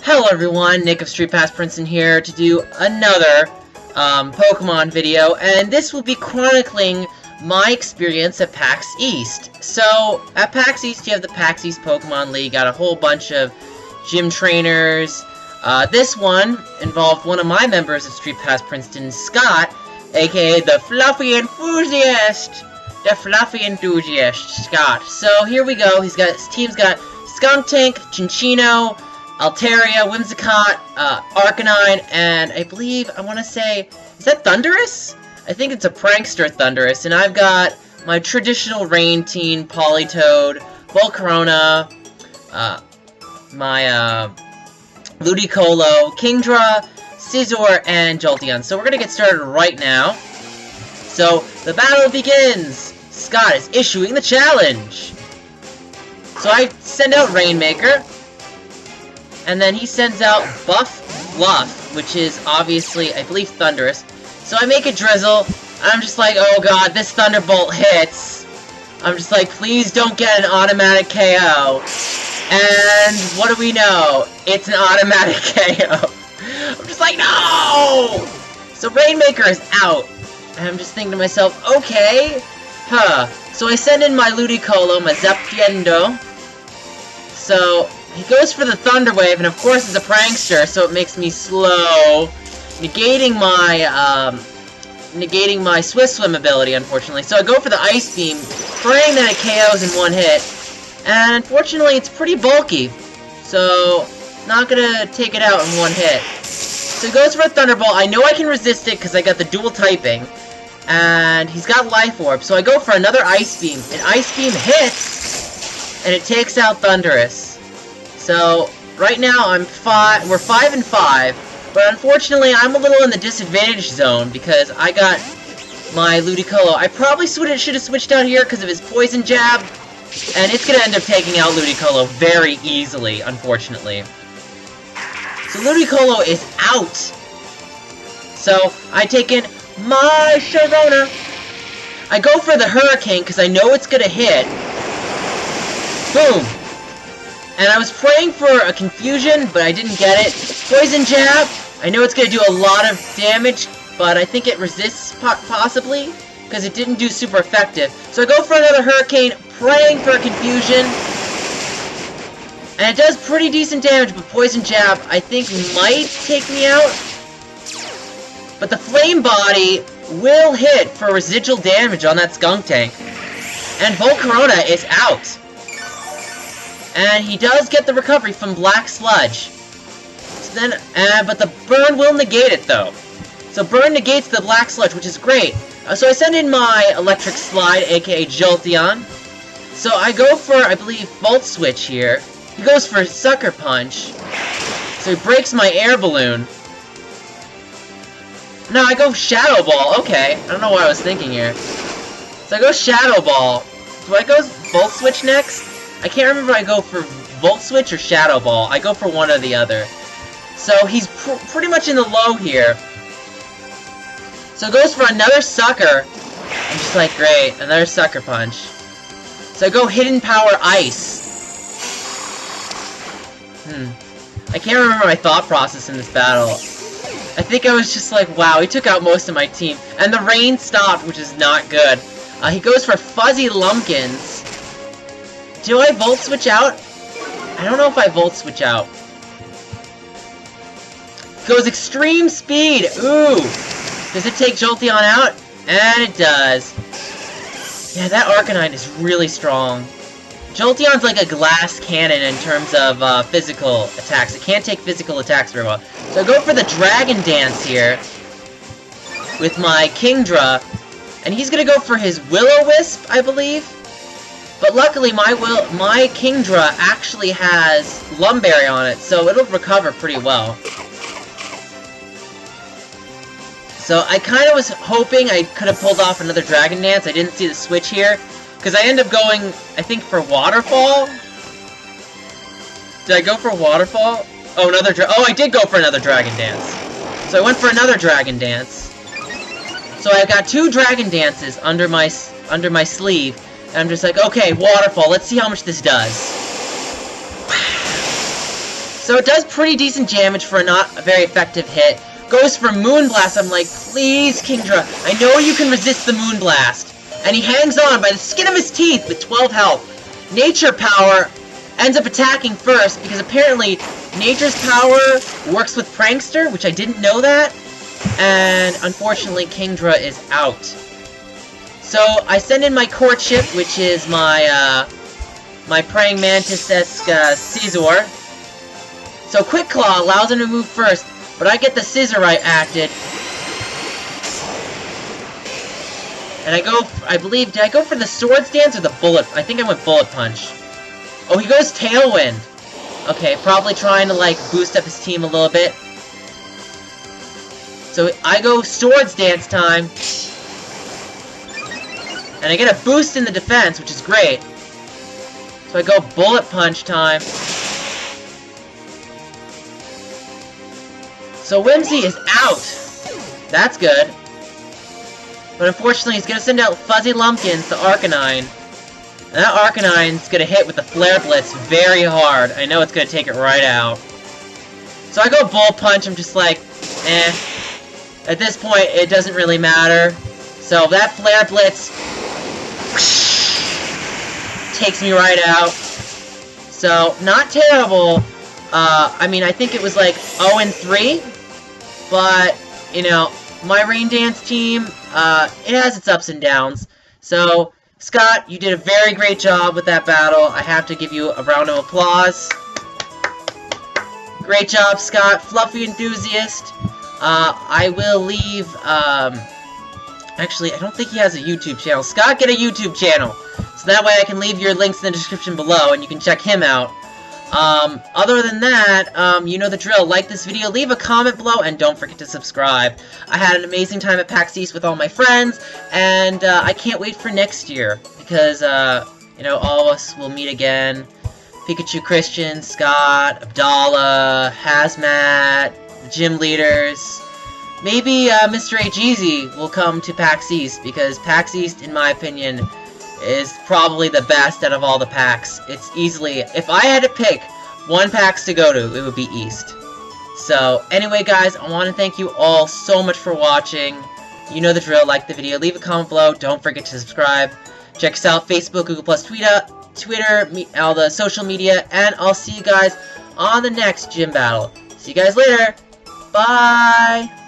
Hello everyone, Nick of STREETPASS Princeton here to do another Pokemon video, and this will be chronicling my experience at PAX East. So, at PAX East you have the PAX East Pokemon League, got a whole bunch of gym trainers. This one involved one of my members of STREETPASS Princeton, Scott, aka the Fluff Enthusiast! The Fluff Enthusiast, Scott. So here we go, his team's got Skuntank, Chinchino, Altaria, Whimsicott, Arcanine, and I want to say, is that Thundurus? I think it's a prankster Thundurus, and I've got my traditional Rain Team, Politoed, Volcarona, my Ludicolo, Kingdra, Scizor, and Jolteon. So we're gonna get started right now. So, the battle begins! Scott is issuing the challenge! So I send out Rainmaker, and then he sends out Fluff, which is obviously, I believe, Thundurus. So I make a Drizzle. I'm just like, oh god, this Thunderbolt hits. I'm just like, please don't get an automatic KO. And what do we know? It's an automatic KO. I'm just like, no! So Rainmaker is out. And I'm just thinking to myself, okay, So I send in my Ludicolo, my Zaptiendo. So he goes for the Thunder Wave, and of course it's a prankster, so it makes me slow, negating my Swift Swim ability, unfortunately. So I go for the Ice Beam, praying that it KOs in one hit, and unfortunately it's pretty bulky, so not gonna take it out in one hit. So he goes for a Thunderbolt. I know I can resist it because I got the dual typing, and he's got Life Orb, so I go for another Ice Beam, and Ice Beam hits, and it takes out Thundurus. So, right now we're 5 and 5, but unfortunately I'm a little in the disadvantage zone because I got my Ludicolo. I probably should have switched out here because of his Poison Jab, and it's going to end up taking out Ludicolo very easily, unfortunately. So Ludicolo is out. So, I take in my Sharona. I go for the Hurricane because I know it's going to hit. Boom! And I was praying for a Confusion, but I didn't get it. Poison Jab, I know it's going to do a lot of damage, but I think it resists possibly, because it didn't do super effective. So I go for another Hurricane, praying for a Confusion, and it does pretty decent damage, but Poison Jab, I think, might take me out. But the Flame Body will hit for residual damage on that Skuntank. And Volcarona is out. And he does get the recovery from Black Sludge. So then, but the Burn will negate it, though. So Burn negates the Black Sludge, which is great. So I send in my Electric Slide, aka Jolteon. So I go for, I believe, Volt Switch here. He goes for Sucker Punch. So he breaks my Air Balloon. No, I go Shadow Ball. Okay, I don't know what I was thinking here. So I go Shadow Ball. Do I go Volt Switch next? I can't remember if I go for Volt Switch or Shadow Ball. I go for one or the other. So he's pretty much in the low here. So it goes for another Sucker. I'm just like, great, another Sucker Punch. So I go Hidden Power Ice. I can't remember my thought process in this battle. I think I was just like, wow, he took out most of my team. And the rain stopped, which is not good. He goes for Fuzzy Lumpkins. Do I Volt Switch out? I don't know if I Volt Switch out. Goes Extreme Speed! Ooh! Does it take Jolteon out? And it does. Yeah, that Arcanine is really strong. Jolteon's like a glass cannon in terms of physical attacks. It can't take physical attacks very well. So I go for the Dragon Dance here with my Kingdra. And he's gonna go for his Will-O-Wisp, I believe. But luckily, my Kingdra actually has Lumberry on it, so it'll recover pretty well. So I kind of was hoping I could have pulled off another Dragon Dance. I didn't see the switch here, because I ended up going, I think, for Waterfall. Did I go for Waterfall? Oh, I did go for another Dragon Dance. So I went for another Dragon Dance. So I've got 2 Dragon Dances under my sleeve. And I'm just like, okay, Waterfall, let's see how much this does. So it does pretty decent damage for a not very effective hit. Goes for Moonblast. I'm like, please, Kingdra, I know you can resist the Moonblast. And he hangs on by the skin of his teeth with 12 health. Nature Power ends up attacking first, because apparently Nature's Power works with Prankster, which I didn't know that. And unfortunately, Kingdra is out. So I send in my Courtship, which is my my Praying Mantis-esque Scizor. So Quick Claw allows him to move first, but I get the Scissorite acted. And I go, I believe, did I go for the Swords Dance or the Bullet? I think I went Bullet Punch. Oh, he goes Tailwind. Okay, probably trying to, like, boost up his team a little bit. So I go Swords Dance time. And I get a boost in the defense, which is great. So I go Bullet Punch time. So Whimsy is out. That's good. But unfortunately, he's going to send out Fuzzy Lumpkins to Arcanine. And that Arcanine's going to hit with the Flare Blitz very hard. I know it's going to take it right out. So I go Bull Punch. I'm just like, eh. At this point, it doesn't really matter. So that Flare Blitz takes me right out. So, not terrible. I mean, I think it was like 0-3. But, you know, my Rain Dance team, it has its ups and downs. So, Scott, you did a very great job with that battle. I have to give you a round of applause. Great job, Scott. Fluffy Enthusiast. I will leave, actually, I don't think he has a YouTube channel. Scott, get a YouTube channel. So that way I can leave your links in the description below, and you can check him out. Other than that, you know the drill. Like this video, leave a comment below, and don't forget to subscribe. I had an amazing time at PAX East with all my friends, and I can't wait for next year, because, you know, all of us will meet again. Pikachu Christian, Scott, Abdallah, Hazmat, the gym leaders. Maybe, Mr. Ageezy will come to PAX East, because PAX East, in my opinion, is probably the best out of all the PAX. It's easily, if I had to pick one PAX to go to, it would be East. So, anyway guys, I want to thank you all so much for watching. You know the drill. Like the video, leave a comment below, don't forget to subscribe. Check us out, Facebook, Google+, Twitter, all the social media, and I'll see you guys on the next gym battle. See you guys later. Bye!